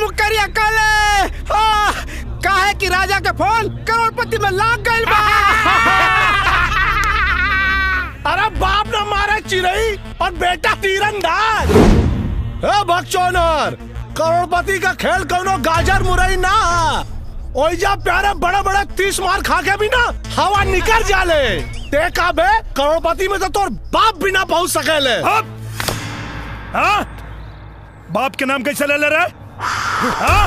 मुकरिया काले काहे कि राजा के फोन करोड़पति में लाग गइल बा। अरे बाप ने मारा चिरई और बेटा तीरंदाज। बकचोदर, करोड़पति का खेल कौनो गाजर मुरई ना, ओइजा प्यारे बड़े बड़े 30 मार खा के भी ना हवा निकल जाले। देखा बे करोड़पति में तो तोर बाप भी ना पहुंच सकेले। हाँ? बाप के नाम कैसे ले ले रहे? हाँ?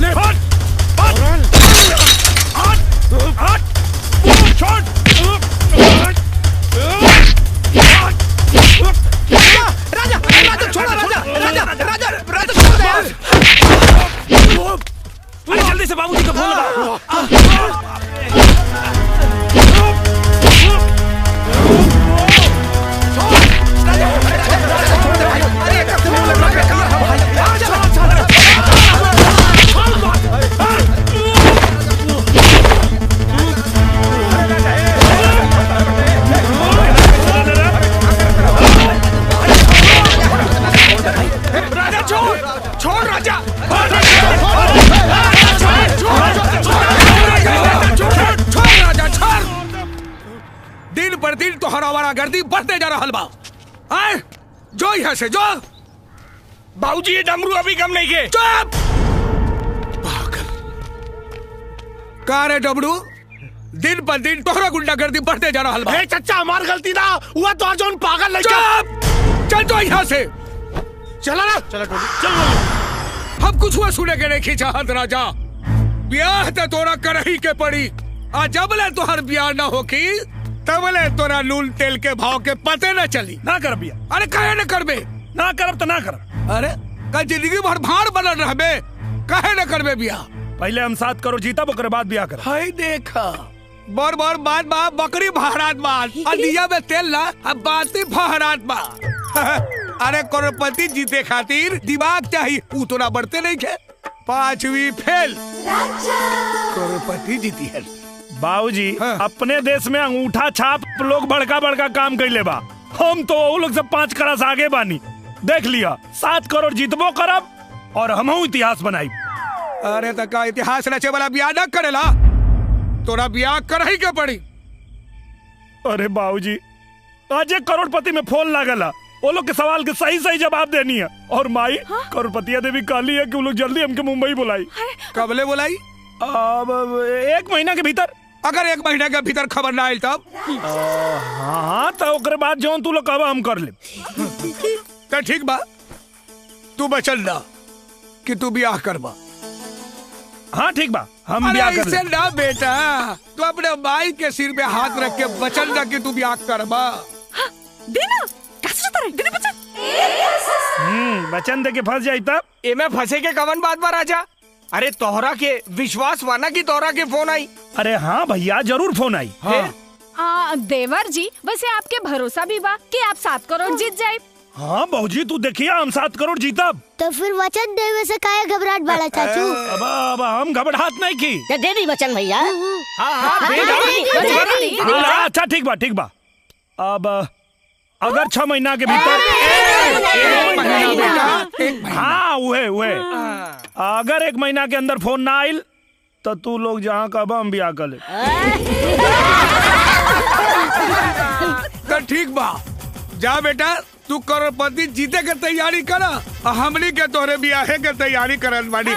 ले हट, हट, हट, हट, छोड़। राजा, राजा छोड़ो राजा, राजा, राजा, राजा छोड़ दे यार। अरे जल्दी से बाबूजी को फोन लगा। दिन पर दिन तो हरावारा गर्दी बढ़ते जा रहा बा। जो यहाँ से जो। बाबूजी ये डमरू अभी कम नहीं के। चुप। पागल। का रे डमरू? दिन पर दिन तोहरा गुंडागर्दी बढ़ते जा रहा बा। चचा हमार गलती ना हुआ तो जोन पागल नहीं। चुप। चल तो यहाँ से। चला ना। चला चल। हम कुछ हुआ सुने के नहीं खींचाहत राजा। ब्याह तो तोरा करही के पड़ी। आ जब ले तोहर ब्याह न होकी तबले तोरा नून तेल के भाव के पते न चली। ना कर बिया। अरे कहे न करबे? ना करब तो ना करब। अरे का जिंदगी भर भाड़ बनल रहबे, कहे न करबे बिया? पहले हम 7 करोड़ जीता ओकरे बाद ब्याह कर। हाय देखा बर बर बात बा, बकरी भहरात बा, दिया में तेल ना, अब बाती भहरात बा। अरे करोड़पति जीते खातिर दिमाग चाहिए, उतना बढ़ते नहीं थे। 5वीं फेल। करोड़पति जीती है। बाबूजी अपने देश में अंगूठा छाप लोग बड़का बड़का काम कैले बा। हम तो वो लोग से 5 करोड़ आगे बानी। देख लिया 7 करोड़ जीतबो करब और हमहू इतिहास बनाई। अरे तो का इतिहास रचे वाला ब्याह न करेला, तोरा ब्याह करही के पड़ी। अरे बाबूजी आज एक करोड़पति में फोन लागला, वो लोग के सवाल के सही सही जवाब देनी है। और माई करोड़पतिया देवी कहली है कि वो लोग जल्दी हमके मुंबई बुलाई। कबले बुलाई? अब 1 महीना के भीतर। अगर 1 महीना के भीतर खबर ना आयल तब? हाँ तो ओकरे बाद जो तू लोग कहब हम कर ले। तो ठीक बा, तू बचल ना कि तू ब्याह करबा। हाँ ठीक बा, हम ब्याह कर ले। ना बेटा, तू अपने माई के सिर पे हाथ रख के बचल ना कि तू ब्याह करबा। देना कैसे जता रे? देना बचन दे के फंस जाई तब। एमे फंसे के कवन बात बा राजा? अरे तोहरा के विश्वास माना कि तोहरा के फोन आई? अरे हाँ भैया जरूर फोन आई। हाँ। देवर जी वैसे आपके भरोसा भी बा कि आप 7 करोड़ जीत जाए। हाँ बहूजी तू देखिए हम 7 करोड़ जीतब। तो फिर वचन देवे से काहे घबराहट बड़ा चाचू? अब हम घबराहट नहीं की। दे दी वचन भैया। अच्छा ठीक बा ठीक बा। अब अगर 6 महीना के भीतर हाँ उहे अगर 1 महीना के अंदर फोन ना आइल तो तू लोग जहाँ का हम ब्याह कर ले। तो ठीक बा, जा बेटा तू करोड़पति जीते के तैयारी करा, हमनी के तोहरे ब्याहे के तैयारी करन बानी।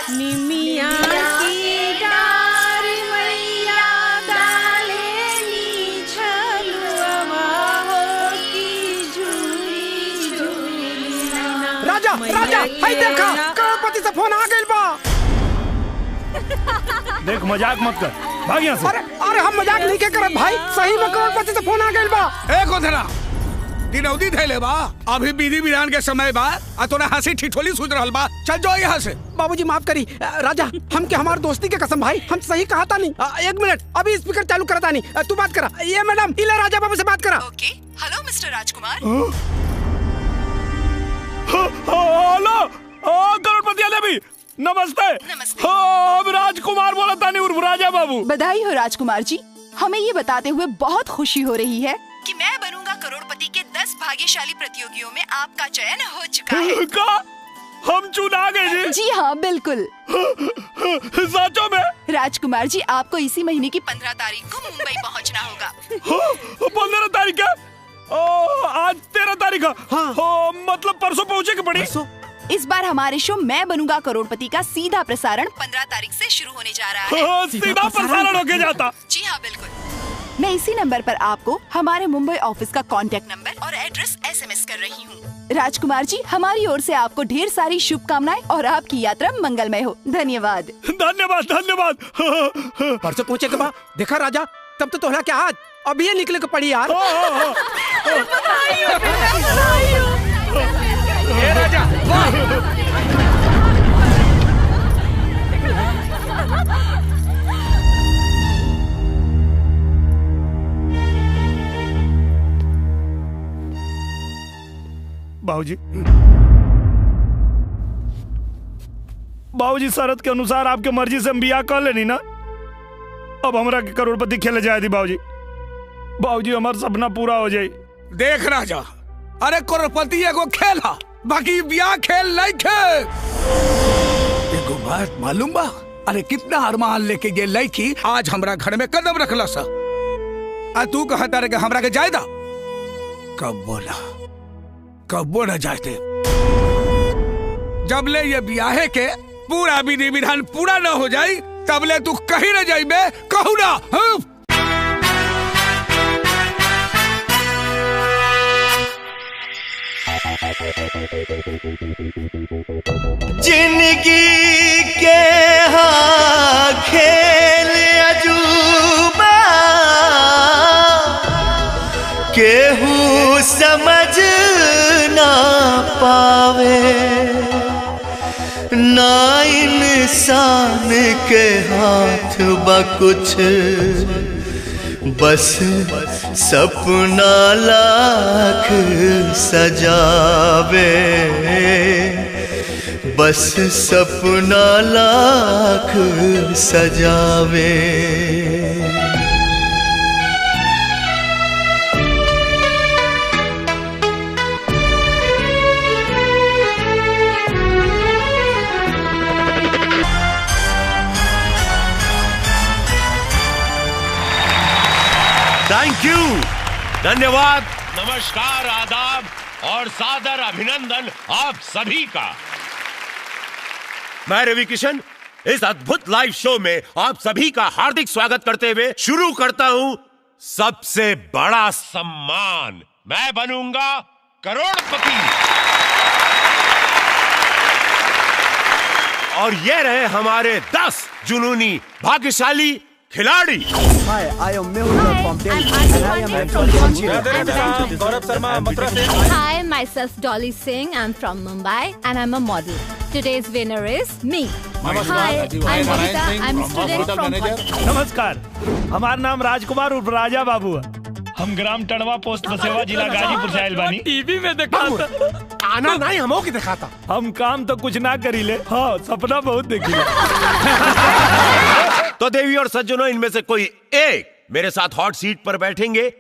निमिया की डार मैया डालेली झलुआ हो की झूली झूली ना। राजा राजा हाय देखा करोड़पति से फोन आ गइल बा। देख मजाक मत कर, भाग यहाँ से। अरे हम मजाक नहीं के करत भाई, सही में करोड़पति से फोन आ गइल बा। ए गोधरा दिनौदी धैले बा, अभी विधि विधान के समय बा, आ तोरा हंसी ठिठोली सूझ रहल बा। चल जाओ यहाँ से। बाबूजी माफ करी राजा, हम के हमार दोस्ती के कसम भाई, हम सही कहा था नहीं। 1 मिनट अभी स्पीकर चालू करता नहीं, तू बात करा। ये मैडम इला राजा बाबू से बात करा। ओके हेलो मिस्टर राजकुमार। भाभी नमस्ते। नमस्ते। हाँ, अब राजकुमार बोला था नहीं उर्फ राजा बाबू। बधाई हो राजकुमार जी, हमें ये बताते हुए बहुत खुशी हो रही है कि मैं बनूंगा करोड़पति के 10 भाग्यशाली प्रतियोगियों में आपका चयन हो चुका है। का हम चुना गए जी? जी हाँ, बिल्कुल। सचो में? राजकुमार जी, आपको इसी महीने की 15 तारीख को मुंबई पहुंचना होगा। 15 तारीख है? आज 13 तारीख है। मतलब परसों पहुँचे के पड़ी? इस बार हमारे शो मैं बनूंगा करोड़पति का सीधा प्रसारण 15 तारीख से शुरू होने जा रहा है। सीधा प्रसारण होके जाता? जी हाँ, बिल्कुल। मैं इसी नंबर पर आपको हमारे मुंबई ऑफिस का कांटेक्ट नंबर और एड्रेस SMS कर रही हूँ। राजकुमार जी, हमारी ओर से आपको ढेर सारी शुभकामनाएं और आपकी यात्रा मंगलमय हो। धन्यवाद। धन्यवाद धन्यवाद। परसों पहुंचे के बाद देखा राजा, तब तो तोहरा क्या आज अभी ये निकले के पड़ी यार। ए राजा बाबूजी शरत के अनुसार आपके मर्जी से हम बियाह कर लेनी ना। अब हमरा के करोड़पति खेले जाए थी बाबूजी हमारा सपना पूरा हो जाए। देख राजा, अरे करोड़पति एगो खेला, बाकी ब्याह खेल नहीं खेल। एगो बात मालूम बा, अरे कितना अरमान लेके ये लड़की आज हमरा घर में कदम रखला सा। तू कहता रे हमरा के जायदा कब बोला, कब न जाते। जब ले ये ब्याहे के पूरा विधि विधान पूरा न हो जाए तब ले तू कहीं न जाइबे, कहू ना। जिंदगी के हाँ खेल अजूबा केहू समझ ना पावे, ना इंसान के हाथ बा कुछ, बस सपना लाख सजावे, बस सपना लाख सजावे। थैंक यू, धन्यवाद, नमस्कार, आदाब और सादर अभिनंदन आप सभी का। मैं रवि किशन इस अद्भुत लाइव शो में आप सभी का हार्दिक स्वागत करते हुए शुरू करता हूं सबसे बड़ा सम्मान, मैं बनूंगा करोड़पति। और ये रहे हमारे 10 जुनूनी भाग्यशाली खिलाड़ी। Hi, I am Mehul from Delhi. I am from Gaurav Sharma Mathura से। Hi, myself Dolly Singh. I'm from Mumbai and I'm a model. Today's winner is me. Hi, I'm Vanita. I'm a student from Kolkata. नमस्कार, हमारा नाम राजकुमार उर्फ राजा बाबू है। हम gram Tarwa post बसेवा जिला गाजीपुर से आयल बानी। टीवी में देखा था। आना नहीं हमो की दिखाता। हम काम तो कुछ ना करी ले, हाँ सपना बहुत देखी ले। तो देवी और सज्जनों, इनमें से कोई एक मेरे साथ हॉट सीट पर बैठेंगे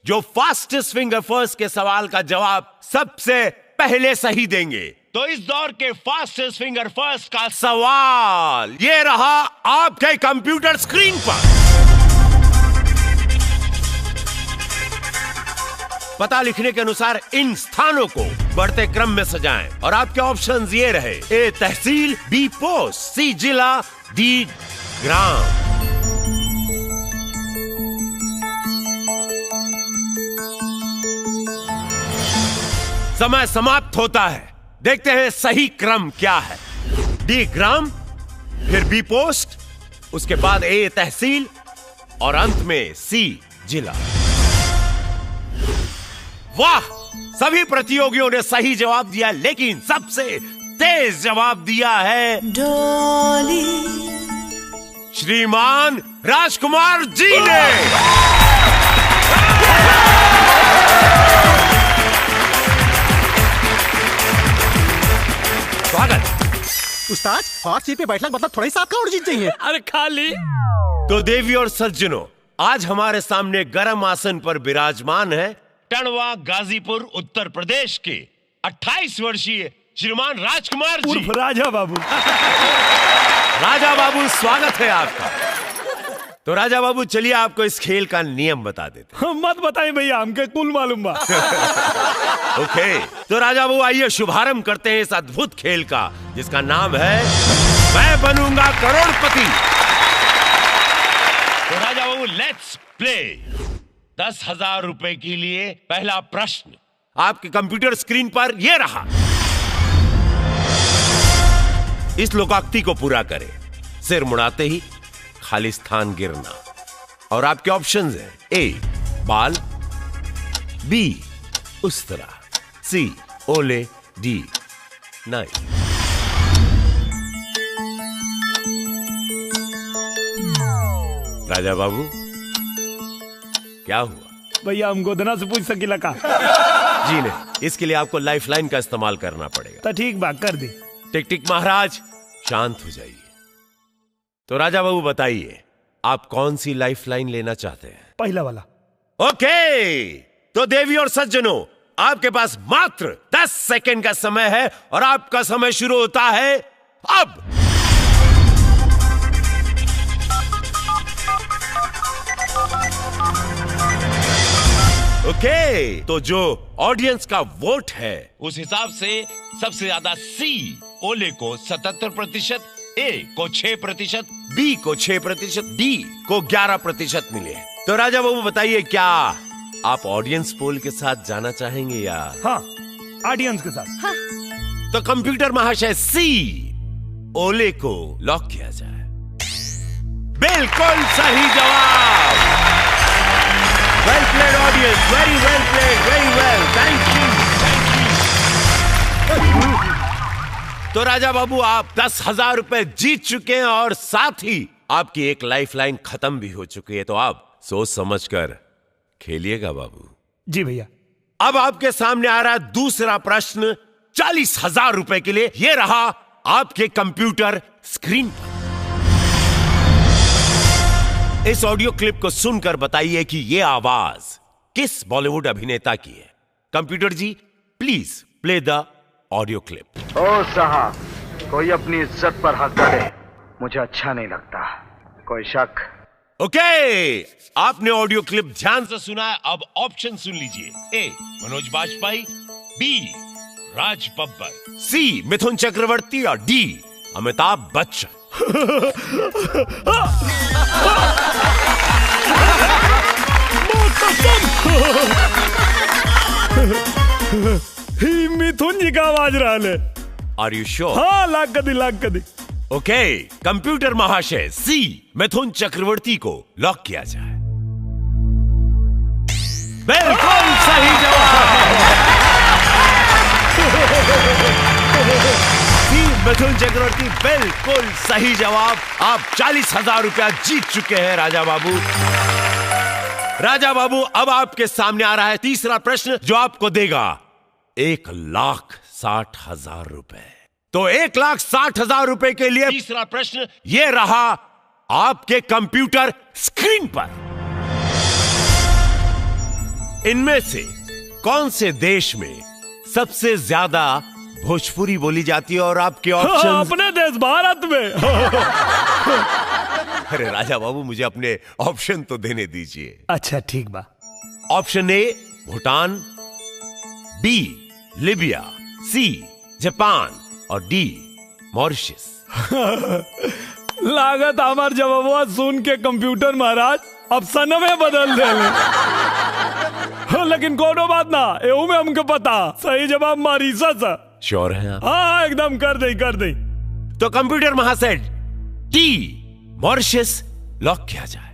जो फास्टेस्ट फिंगर फर्स्ट के सवाल का जवाब सबसे पहले सही देंगे। तो इस दौर के फास्टेस्ट फिंगर फर्स्ट का सवाल ये रहा आपके कंप्यूटर स्क्रीन पर। पता लिखने के अनुसार इन स्थानों को बढ़ते क्रम में सजाएं और आपके ऑप्शंस ये रहे: ए तहसील, बी पोस्ट, सी जिला, डी ग्राम। समय समाप्त होता है, देखते हैं सही क्रम क्या है। डी ग्राम, फिर बी पोस्ट, उसके बाद ए तहसील और अंत में सी जिला। वाह, सभी प्रतियोगियों ने सही जवाब दिया, लेकिन सबसे तेज जवाब दिया है श्रीमान राजकुमार जी ने। स्वागत। महाराज हॉट सीट पे बैठना मतलब थोड़ा ही 7 करोड़ जीत चाहिए। अरे खाली। तो देवी और सज्जनों, आज हमारे सामने गर्म आसन पर विराजमान है टंडवा गाजीपुर उत्तर प्रदेश के 28 वर्षीय श्रीमान राजकुमार जी। राजा बाबू। राजा बाबू, स्वागत है आपका। तो राजा बाबू, चलिए आपको इस खेल का नियम बता देते हैं। मत बताइए भैया, हमके कुल मालूम बा। ओके, तो राजा बाबू आइए शुभारंभ करते हैं इस अद्भुत खेल का, जिसका नाम है मैं बनूंगा करोड़पति। तो राजा बाबू, लेट्स प्ले। 10,000 रुपए के लिए पहला प्रश्न आपके कंप्यूटर स्क्रीन पर यह रहा। इस लोकोक्ति को पूरा करें। सिर मुड़ाते ही खाली स्थान गिरना। और आपके ऑप्शंस हैं: ए बाल, बी उस्तरा, सी ओले, डी नाई। राजा बाबू, क्या हुआ? भैया हम गोदना से पूछ सकीला का? जी नहीं, इसके लिए आपको लाइफलाइन का इस्तेमाल करना पड़ेगा। तो ठीक बात कर दी। टिक टिक महाराज, शांत हो जाइए। तो राजा बाबू बताइए, आप कौन सी लाइफलाइन लेना चाहते हैं? पहला वाला। ओके, तो देवी और सज्जनों, आपके पास मात्र 10 सेकंड का समय है और आपका समय शुरू होता है अब। ओके, तो जो ऑडियंस का वोट है उस हिसाब से सबसे ज्यादा सी ओले को 77%, ए को 6%, बी को 6%, डी को 11% मिले। तो राजा बाबू बताइए, क्या आप ऑडियंस पोल के साथ जाना चाहेंगे या? हाँ, ऑडियंस के साथ। हाँ। तो कंप्यूटर महाशय, सी ओले को लॉक किया जाए। बिल्कुल सही जवाब। Well played audience, very well played, very well, thank you, thank you. तो राजा बाबू, आप 10,000 रुपए जीत चुके हैं और साथ ही आपकी एक लाइफलाइन खत्म भी हो चुकी है। तो आप सोच समझकर खेलिएगा बाबू। जी भैया। अब आपके सामने आ रहा है दूसरा प्रश्न 40,000 रुपए के लिए। यह रहा आपके कंप्यूटर स्क्रीन पर। इस ऑडियो क्लिप को सुनकर बताइए कि यह आवाज किस बॉलीवुड अभिनेता की है। Computer ji, please play the audio clip. ओ साहब, कोई अपनी इज्जत पर हाथ डाले मुझे अच्छा नहीं लगता। कोई शक? ओके, आपने ऑडियो क्लिप ध्यान से सुना है। अब ऑप्शन सुन लीजिए। ए मनोज बाजपेयी, बी राज बब्बर, सी मिथुन चक्रवर्ती और डी अमिताभ बच्चन। ही मिथुन जी का आवाज रहा है। आर यू श्योर? हाँ, लाख कदी। ओके, कंप्यूटर महाशय, सी मिथुन चक्रवर्ती को लॉक किया जाए। बिल्कुल सही जवाब। सी मिथुन चक्रवर्ती, बिल्कुल सही जवाब। आप 40,000 रुपया जीत चुके हैं राजा बाबू। राजा बाबू, अब आपके सामने आ रहा है तीसरा प्रश्न, जो आपको देगा 1,60,000 रुपए। तो 1,60,000 रुपए के लिए तीसरा प्रश्न यह रहा आपके कंप्यूटर स्क्रीन पर। इनमें से कौन से देश में सबसे ज्यादा भोजपुरी बोली जाती है? और आपके ऑप्शन? अपने देश भारत में। अरे राजा बाबू, मुझे अपने ऑप्शन तो देने दीजिए। अच्छा ठीक बा। Option A Bhutan, B Libya, C Japan और डी मॉरिशस। लागत हमार जवाब सुन के कंप्यूटर महाराज अब सन में बदल दे। लेकिन कोनो बात ना, एहू में हमको पता सही जवाब मॉरिशस। श्योर है आप? हाँ, एकदम कर दे। तो कंप्यूटर महाशय, डी मॉरिशस लॉक किया जाए।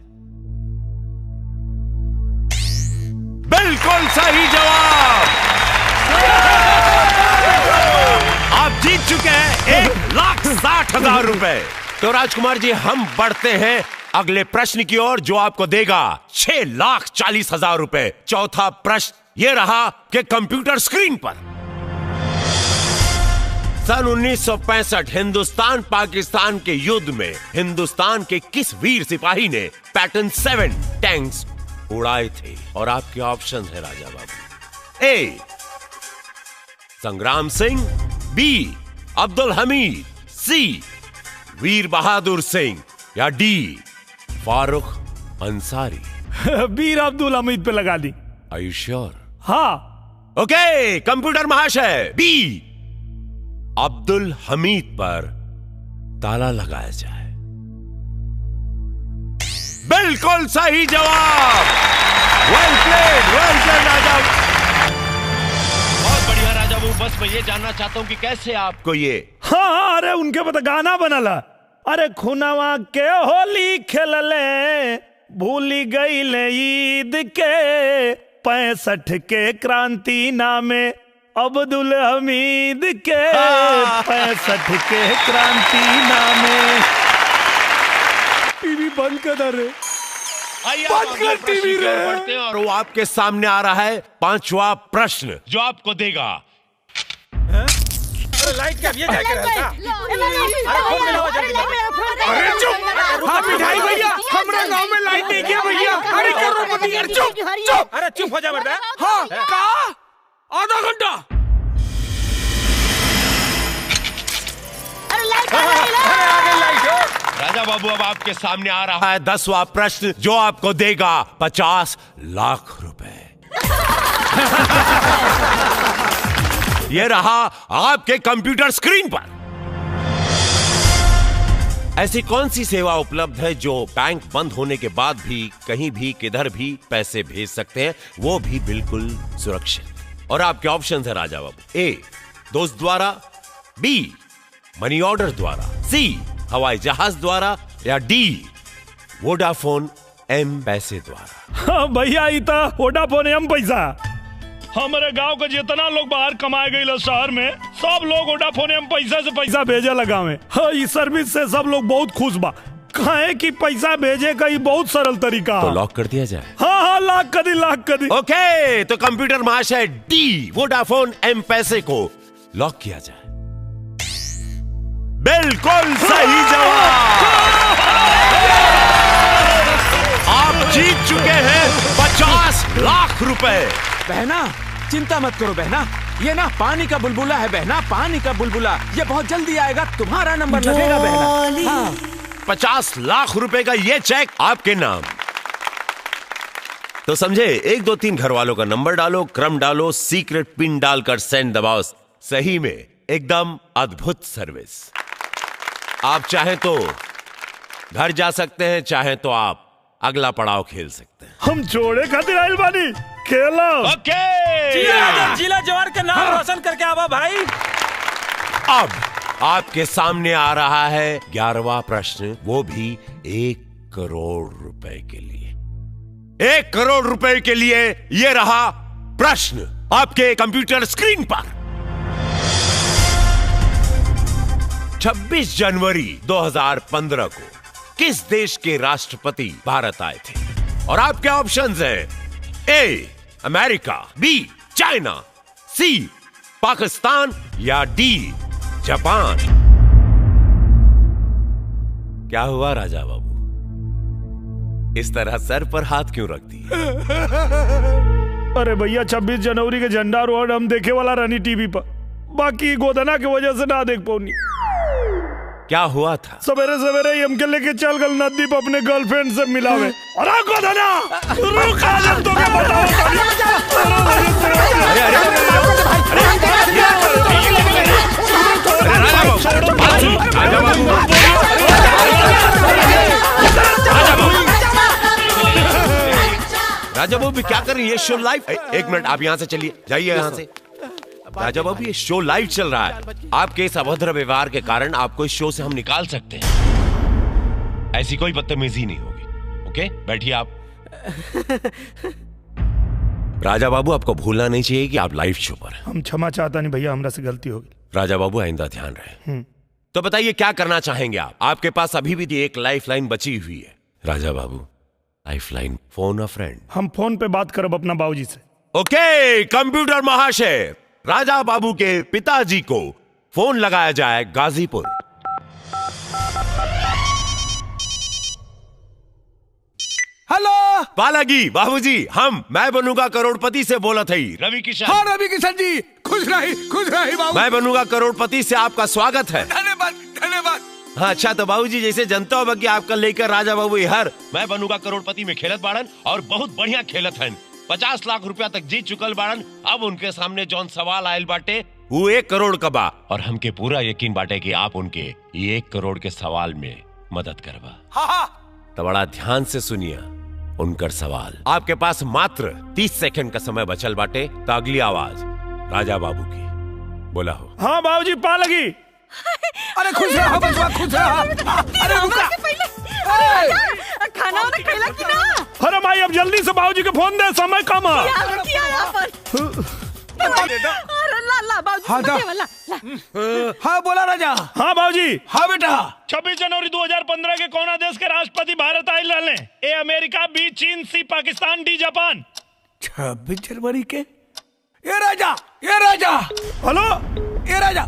बिल्कुल सही जवाब। आप जीत चुके हैं 1,60,000 रुपए। तो राजकुमार जी, हम बढ़ते हैं अगले प्रश्न की ओर, जो आपको देगा 6,40,000 रुपए। चौथा प्रश्न यह रहा कि कंप्यूटर स्क्रीन पर सन 1965 हिंदुस्तान पाकिस्तान के युद्ध में हिंदुस्तान के किस वीर सिपाही ने पैटर्न 7 टैंक्स उड़ाए थे? और आपके ऑप्शन है राजा बाबू। ए संग्राम सिंह, बी अब्दुल हमीद, सी वीर बहादुर सिंह या डी फारूक अंसारी। वीर अब्दुल हमीद पे लगा दी। Are you sure? हाँ। ओके, कंप्यूटर महाशय बी अब्दुल हमीद पर ताला लगाया जाए। बिल्कुल सही जवाब। वेल प्लेड राजा। बहुत बढ़िया राजा बाबू, बस मैं ये जानना चाहता हूं कि कैसे आपको ये। हाँ, अरे उनके पता गाना बनला। अरे खुनावा के होली खेलले भूली गईले ईद के 65 के क्रांति नामे अब्दुल हमीद के 65 के क्रांति नामे। टीवी बंद कर रे, बंद कर टीवी रे। और वो आपके सामने आ रहा है 5वां प्रश्न जो आपको देगा। लाइट क्या ये क्या कर रहा था? अरे चुप! हाँ मिठाई भैया, हमारे गांव में लाइट नहीं है भैया। अरे करोड़पति यार चुप! अरे चुप हो जा बेटा। हाँ कहा? आधा घंटा। राजा बाबू, अब आपके सामने आ रहा है 10वां प्रश्न जो आपको देगा 50 लाख रुपए। यह रहा आपके कंप्यूटर स्क्रीन पर। ऐसी कौन सी सेवा उपलब्ध है जो बैंक बंद होने के बाद भी कहीं भी किधर भी पैसे भेज सकते हैं, वो भी बिल्कुल सुरक्षित? और आपके ऑप्शन है राजा बाबू। ए दोस्त द्वारा, बी मनी ऑर्डर द्वारा, सी हवाई जहाज द्वारा या डी वोडाफोन एम पैसे द्वारा। हाँ भैया, इता वोडाफोन एम पैसा। हमारे गांव के जितना लोग बाहर कमाए गए शहर में, सब लोग वोडाफोन एम पैसा से पैसा भेजे लगा में। हाँ, इस सर्विस से सब लोग बहुत खुश बा। कहे कि पैसा भेजे का ये बहुत सरल तरीका। तो लॉक कर दिया जाए। हाँ, लॉक कर दी। ओके, तो कंप्यूटर महाशय डी वोडाफोन एम पैसे को लॉक किया जाए। बिल्कुल सही जवाब। आप जीत चुके हैं 50 लाख रुपए। बहना चिंता मत करो बहना, ये ना पानी का बुलबुला है बहना, पानी का बुलबुला। ये बहुत जल्दी आएगा, तुम्हारा नंबर लगेगा बहना। हाँ। 50 लाख रुपए का ये चेक आपके नाम। तो समझे, 1 2 3 घर वालों का नंबर डालो, क्रम डालो, सीक्रेट पिन डालकर सेंड दबाओ। सही में एकदम अद्भुत सर्विस। आप चाहें तो घर जा सकते हैं, चाहें तो आप अगला पड़ाव खेल सकते हैं। हम जोड़े खातिर आइल बानी, खेलो। ओके, जिला जवार का नाम रोशन करके आवा भाई। अब आपके सामने आ रहा है 11वां प्रश्न, वो भी 1 करोड़ रुपए के लिए। 1 करोड़ रुपए के लिए ये रहा प्रश्न आपके कंप्यूटर स्क्रीन पर। 26 जनवरी 2015 को किस देश के राष्ट्रपति भारत आए थे? और आपके ऑप्शंस हैं ए अमेरिका, बी चाइना, सी पाकिस्तान या डी जापान। क्या हुआ राजा बाबू, इस तरह सर पर हाथ क्यों रख दिए? अरे भैया, 26 जनवरी के झंडा रोड हम देखे वाला रानी टीवी पर, बाकी गोदना की वजह से ना देख पाऊनी। क्या हुआ था? सवेरे सवेरे हमके लेके चल गल नदी पर अपने गर्लफ्रेंड से मिलावे। अरे गोदना, रुक आ जा, तो क्या बताओ। राजा बाबू क्या कर रही है? शो लाइव। 1 मिनट, आप यहाँ से चलिए, जाइए यहाँ से। राजा बाबू, ये शो लाइव चल रहा है। आपके इस अभद्र व्यवहार के कारण आपको इस शो से हम निकाल सकते हैं। ऐसी कोई बदतमीजी नहीं होगी। ओके, बैठिए आप। राजा बाबू, आपको भूलना नहीं चाहिए कि आप लाइव शो पर हैं। हम क्षमा चाहता नहीं भैया, हमरा से गलती होगी। राजा बाबू, आइंदा ध्यान रहे। तो बताइए क्या करना चाहेंगे आप? आपके पास अभी भी एक लाइफ लाइन बची हुई है। Raja Babu, life line, phone अ फ्रेंड। हम फोन पे बात करब अपना बाबूजी से। ओके, कंप्यूटर महाशय, राजा बाबू के पिताजी को फोन लगाया जाए गाजीपुर। हेलो बालाजी बाबूजी, मैं बनूंगा करोड़पति से बोला था रवि किशन। हाँ रवि किशन जी, खुश रही बाबू। मैं बनूंगा करोड़पति से आपका स्वागत है। धन्यवाद धन्यवाद। हाँ अच्छा, तो बाबूजी जैसे जनता हो कि आपका लेकर राजा बाबू हर मैं बनूंगा करोड़पति में खेलत बाड़न और बहुत बढ़िया खेलत हैं। 50 लाख रुपया तक जीत चुकल बाड़न। अब उनके सामने जौन सवाल आयल बाटे वो 1 करोड़ का बा और हमके पूरा यकीन बाटे कि आप उनके 1 करोड़ के सवाल में मदद करवा। हाँ। तो बड़ा ध्यान से सुनिए उनकर सवाल। आपके पास मात्र 30 सेकंड का समय बचल बाटे। तो अगली आवाज राजा बाबू की बोला हो। हाँ बाबूजी, पा लगी। अरे खुश रहा बचवा, खुश रहा। अरे रुका, खाना वाला खैला कि ना? अरे माई, अब जल्दी से बाबूजी के फोन दे, समय कम है। हाँ बोला राजा। हाँ बाबूजी। हाँ बेटा। 26 जनवरी 2015 के कौना देश के राष्ट्रपति भारत आए रहले? ए अमेरिका, बी चीन, सी पाकिस्तान, डी जापान। 26 जनवरी के? ये राजा। हेलो ये राजा।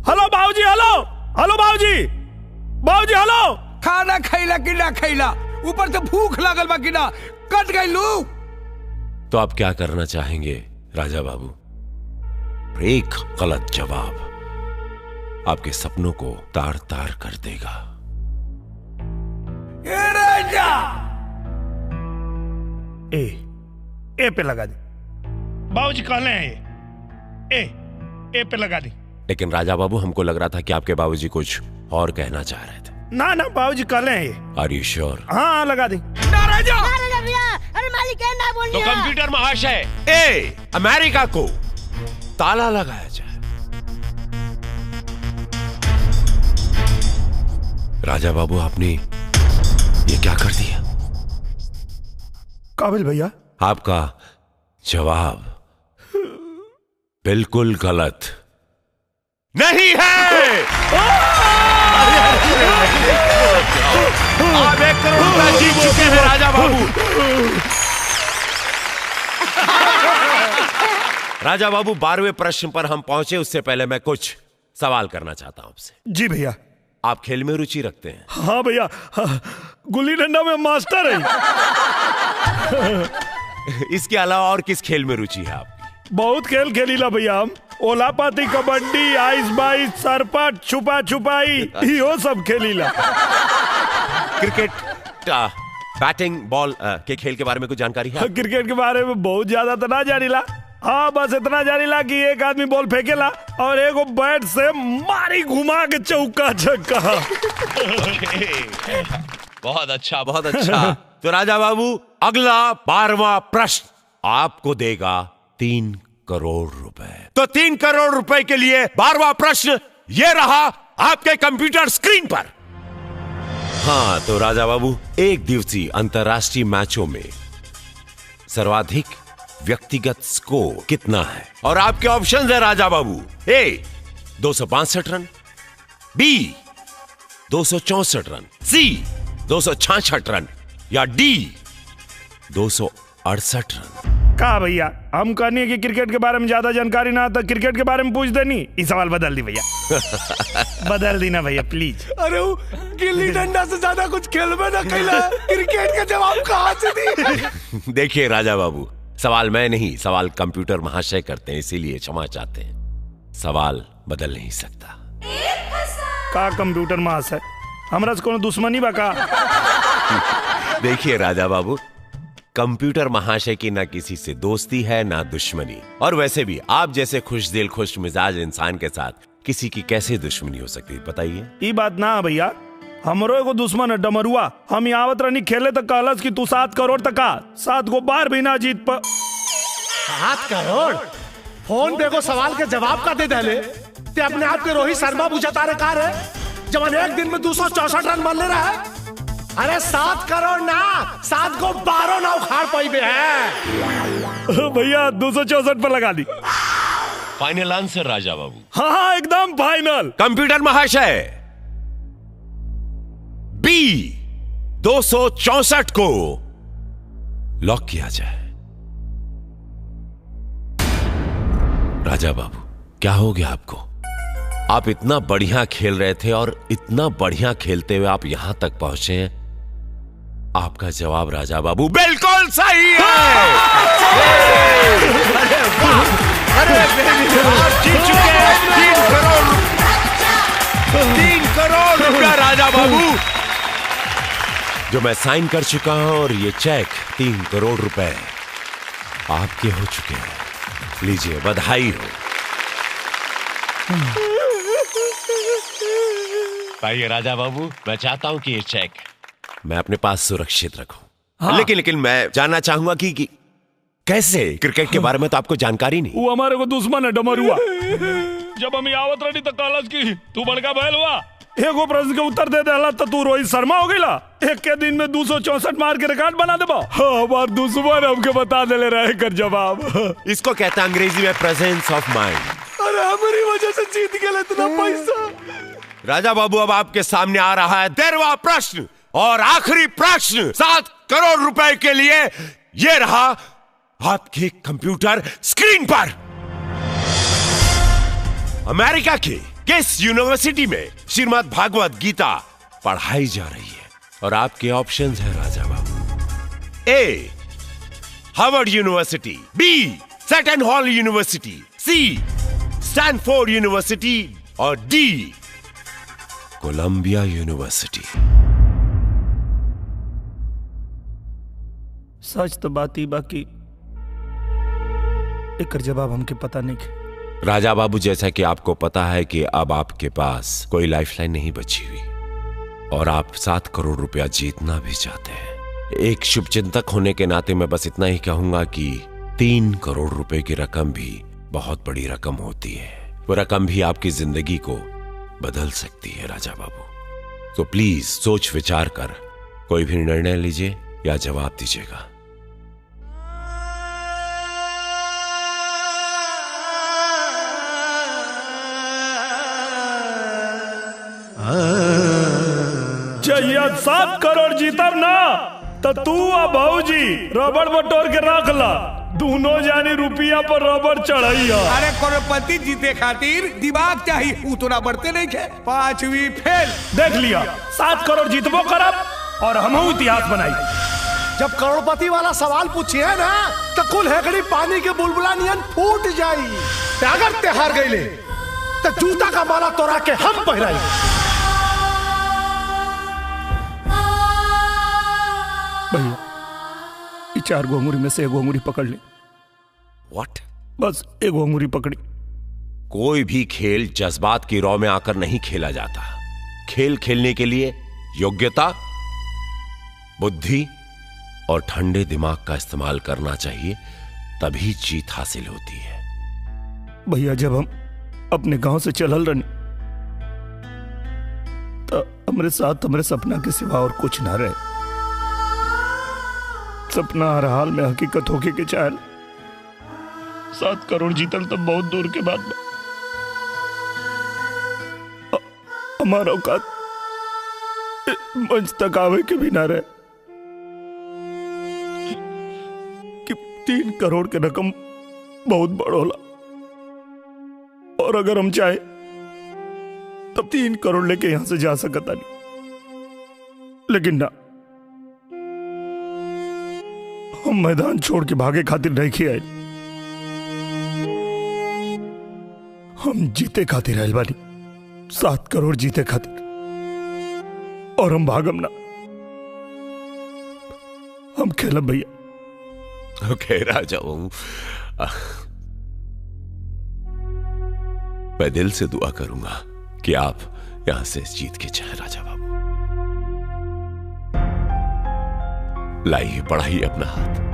हेलो बाबूजी, हेलो बाबूजी, हेलो। खाना खैला कि ना खैला, ऊपर से भूख लागल बा कि ना, कट गई लू। तो आप क्या करना चाहेंगे राजा बाबू? एक गलत जवाब आपके सपनों को तार तार कर देगा। ये राजा। ए पे लगा दी बाबूजी, कहले हैं ए पे लगा दी। लेकिन राजा बाबू, हमको लग रहा था कि आपके बाबूजी कुछ और कहना चाह रहे थे। ना बाबूजी कहले हैं। आर यू श्योर? हाँ लगा दी। राजा भैया, अरे मालिक ना बोलिए। तो कंप्यूटर महाशय, अमेरिका को ताला लगाया जाए। राजा बाबू, आपने ये क्या कर दिया? काबिल भैया, आपका जवाब बिल्कुल गलत नहीं है। आप 1 करोड़ रुपया जीत चुके हैं राजा बाबू। राजा बाबू, 12वें प्रश्न पर हम पहुंचे उससे पहले मैं कुछ सवाल करना चाहता हूं आपसे। जी भैया। आप खेल में रुचि रखते हैं? हाँ भैया, गुल्ली डंडा में मास्टर है। इसके अलावा और किस खेल में रुचि है आपकी? बहुत खेल खेलीला भैया हम। ओला पाती, कबड्डी, आइस बाइस, सरपट, छुपा छुपाई, यो सब खेलीला। क्रिकेट, बैटिंग बॉल के खेल के बारे में कुछ जानकारी है? क्रिकेट के बारे में बहुत ज्यादा तो ना जानीला। हाँ बस इतना जानीला कि एक आदमी बॉल फेंकेला और एगो बैट से मारी घुमा के चौका छक्का। बहुत अच्छा, बहुत अच्छा। तो राजा बाबू, अगला 12वां प्रश्न आपको देगा 3 करोड़ रुपए। तो 3 करोड़ रुपए के लिए 12वां प्रश्न ये रहा आपके कंप्यूटर स्क्रीन पर। हाँ तो राजा बाबू, एक दिवसीय अंतरराष्ट्रीय मैचों में सर्वाधिक व्यक्तिगत स्कोर कितना है? और आपके ऑप्शन है राजा बाबू। ए 262 रन, बी 264 रन, सी 266 रन या डी 268 रन। का भैया, हम कहनी है कि क्रिकेट के बारे में ज्यादा जानकारी ना तो क्रिकेट के बारे में पूछ देनी। इस सवाल बदल दी भैया। बदल दी ना भैया प्लीज। अरे वो गिल्ली डंडा से ज्यादा कुछ खेल में ना खेला, क्रिकेट का जवाब कहाँ से दी? देखिए राजा बाबू, सवाल मैं नहीं, सवाल कंप्यूटर महाशय करते हैं, इसीलिए क्षमा चाहते हैं। सवाल बदल नहीं सकता। का कंप्यूटर महाशय, हमरा से कोनो दुश्मनी बा का? देखिए राजा बाबू, कंप्यूटर महाशय की ना किसी से दोस्ती है ना दुश्मनी, और वैसे भी आप जैसे खुश दिल खुश मिजाज इंसान के साथ किसी की कैसे दुश्मनी हो सकती है बताइए? ये बात ना भैया, हमरो एगो दुश्मन है डमरुआ। हम आवत रहनी खेले तो कहलस कि तू 7 करोड़ तक 7 गो बार भी ना जीत पा। 7 करोड़? फोन पे को सवाल के जवाब का दे दे ते अपने आप के रोहित शर्मा बुझाता रे कार है जवान एक दिन में 264 रन मार ले रहा है। अरे 7 करोड़ ना, 7 को 12 ना उखाड़ पाई बे है। भैया 264 पर लगा दी। Final answer Raja Babu? हाँ एकदम फाइनल। कंप्यूटर महाशय, बी 264 को लॉक किया जाए। राजा बाबू, क्या हो गया आपको? आप इतना बढ़िया खेल रहे थे और इतना बढ़िया खेलते हुए आप यहां तक पहुंचे हैं। आपका जवाब राजा बाबू बिल्कुल सही है। अरे आप जीत चुके हैं 3 करोड़ रुपया राजा बाबू, जो मैं साइन कर चुका हूं, और ये चेक 3 करोड़ रुपए आपके हो चुके हैं। लीजिए, बधाई हो। भाई राजा बाबू, मैं चाहता हूं कि ये चेक मैं अपने पास सुरक्षित रखूं। हाँ। लेकिन मैं जानना चाहूंगा कि कैसे? क्रिकेट के बारे में तो आपको जानकारी नहीं। वो हमारे को दुश्मन है, डमरुआ। जब हम आवत रही तो कॉलेज की तू बड़का बैल हुआ, एगो प्रश्न के उत्तर दे देला तो तू रोहित शर्मा हो गईला। एक के दिन में 264 मार के रिकॉर्ड बना देबा। हमार दुश्मन हमके बता देले रहे कर जवाब। इसको कहते हैं अंग्रेजी में प्रेजेंस ऑफ माइंड। अरे हमारी वजह से जीत गए इतना पैसा। राजा बाबू, अब आपके सामने आ रहा है 13वां प्रश्न और आखिरी प्रश्न। 7 करोड़ रुपए के लिए ये रहा आपके कंप्यूटर स्क्रीन पर। अमेरिका के किस यूनिवर्सिटी में श्रीमद् भागवत गीता पढ़ाई जा रही है? और आपके ऑप्शंस हैं राजा बाबू। ए, हार्वर्ड यूनिवर्सिटी, बी, सेटन हॉल यूनिवर्सिटी, सी, स्टैनफोर्ड यूनिवर्सिटी, और डी, कोलंबिया यूनिवर्सिटी। सच तो बात ही, बाकी एक जवाब हमके पता नहीं है। राजा बाबू, जैसा कि आपको पता है कि अब आपके पास कोई लाइफलाइन नहीं बची हुई और आप 7 करोड़ रुपया जीतना भी चाहते हैं। एक शुभचिंतक होने के नाते मैं बस इतना ही कहूंगा कि 3 करोड़ रुपए की रकम भी बहुत बड़ी रकम होती है। वो रकम भी आपकी जिंदगी को बदल सकती है राजा बाबू। तो प्लीज सोच विचार कर कोई भी निर्णय लीजिए या जवाब दीजिएगा। जहिया 7 करोड़ जीतब ना तो तू आ भाऊजी रबड़ बटोर के रख ला, दोनों जानी रुपया पर रबड़ चढ़ाई। अरे करोड़पति जीते खातिर दिमाग चाहिए, उतना बढ़ते नहीं थे। 5वीं फेल। देख लिया, 7 करोड़ जीतबो करब और हमहू इतिहास बनाई। जब करोड़पति वाला सवाल पूछिए ना तो कुल हेकड़ी पानी के बुलबुला नियन फूट जाई। अगर ते हार गईले तो जूता का माला तोड़ा के हम पहराई। भैया, ये 4 अंगूरी में से 1 अंगूरी पकड़ ले। What? बस 1 अंगूरी पकड़ी। कोई भी खेल जज्बात की रौ में आकर नहीं खेला जाता। खेल खेलने के लिए योग्यता, बुद्धि और ठंडे दिमाग का इस्तेमाल करना चाहिए, तभी जीत हासिल होती है। भैया, जब हम अपने गांव से चलल रही तो हमारे साथ हमारे सपना के सिवा और कुछ ना रहे। सपना हर हाल में हकीकत होके के चाहल। 7 करोड़ जीतल तो बहुत दूर के बाद हमारा औकात मंच तक आवे के भी ना रहे कि 3 करोड़ के रकम बहुत बड़ होला, और अगर हम चाहे तब 3 करोड़ लेके यहां से जा सकता नहीं। लेकिन ना, हम मैदान छोड़ के भागे खातिर नहीं किया। हम जीते खातिर आयल बानी, 7 करोड़ जीते खातिर, और हम भागम ना, हम खेलब भैया। ओके राजा बाबू, मैं दिल से दुआ करूंगा कि आप यहां से जीत के जाए राजा बाबू। लाइए, बढ़ाइए अपना हाथ।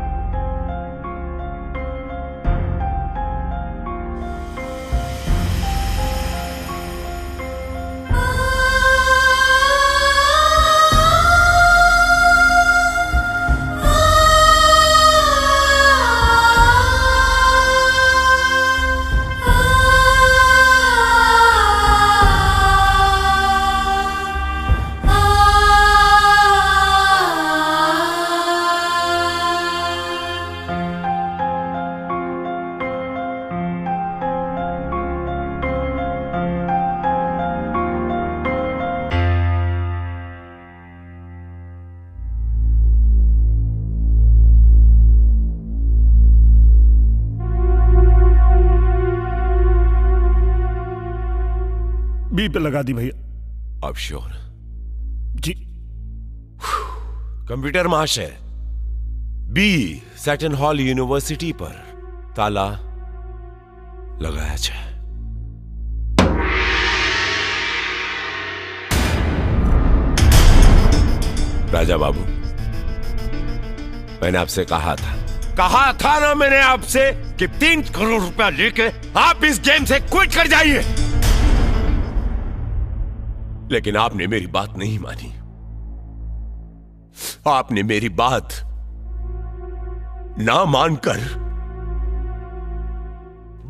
बी पे लगा दी भैया। अब श्योर जी। कंप्यूटर महाशय, बी सैटन हॉल यूनिवर्सिटी पर ताला लगाया जाए। राजा बाबू, मैंने आपसे कहा था ना मैंने आपसे कि 3 करोड़ रुपया लेके आप इस गेम से क्विट कर जाइए, लेकिन आपने मेरी बात नहीं मानी। आपने मेरी बात ना मानकर,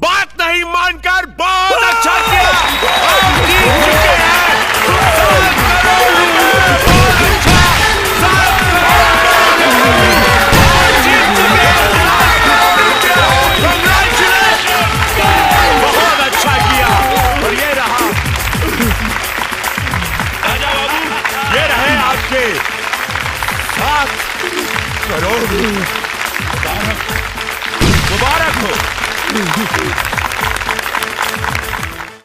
बात नहीं मानकर बहुत अच्छा किया। आप जीत चुके हैं 7 करोड़ रुपए। बहुत अच्छा, 7 करोड़ जीत चुके हैं 7 करोड़ रुपया। Congratulations! बहुत अच्छा किया। और ये रहा राजा बाबू, ये रहे आपके 7 करोड़। मुबारक हो।